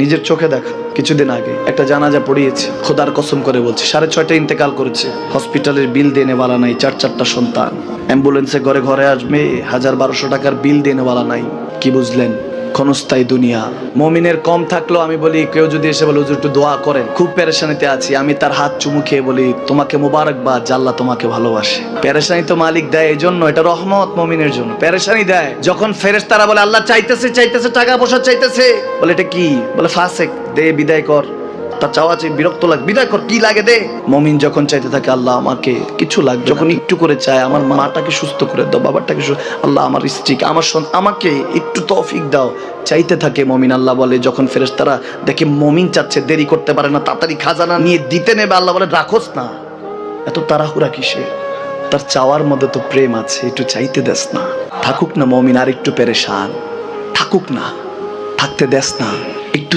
নিজের চোখে দেখা কিছুদিন আগে একটা জানাজা পড়িয়েছে, খোদার কসম করে বলছে 6:30 ইন্তেকাল করেছে। হসপিটালের বিল দেনে वाला নাই, 4 সন্তান, অ্যাম্বুলেন্সে ঘরে ঘরে আসবে, 1000-1200 টাকার বিল দেনে वाला নাই। কি বুঝলেন? ক্ষণস্থায়ী দুনিয়া। মুমিনের কম থাকলেও আমি বলি, কেউ যদি এসে বলে হুজুর একটু দোয়া করেন, খুব পেরেশানিতে আছি, আমি তার হাত চুমু খেয়ে বলি তোমাকে মোবারকবাদ, আল্লাহ তোমাকে ভালোবাসে। পেরেশানি তো মালিক দেয়, এই জন্য এটা রহমত মুমিনের জন্য। পেরেশানি দেয় যখন ফেরেশতারা বলে আল্লাহ চাইতেছে টাকা পয়সা চাইতেছে, বলে এটা কি? বলে ফাসেক, দে বিদায় কর। তার চাওয়া চেয়ে বিরক্ত লাগে, বিদায় কর, কি লাগে দে। মুমিন যখন চাইতে থাকে আল্লাহ আমাকে কিছু লাগবে, যখন একটু করে চায় আমার মাটাকে সুস্থ করে দাও, বাবাটাকে আল্লাহ আমার স্ত্রীকে, আমার আমাকে একটু তৌফিক দাও, চাইতে থাকে মুমিন। আল্লাহ বলে যখন ফেরেশতারা দেখে মুমিন চাচ্ছে, দেরি করতে পারে না, তাড়াতাড়ি খাজানা নিয়ে দিতে নেবে, আল্লাহ বলে রাখোস না, এত তাড়াহুড়া কিসে? তার চাওয়ার মধ্যে তো প্রেম আছে, একটু চাইতে দেস না। থাকুক না মুমিন আর একটু পেরেশান, থাকুক না, থাকতে দেস না, একটু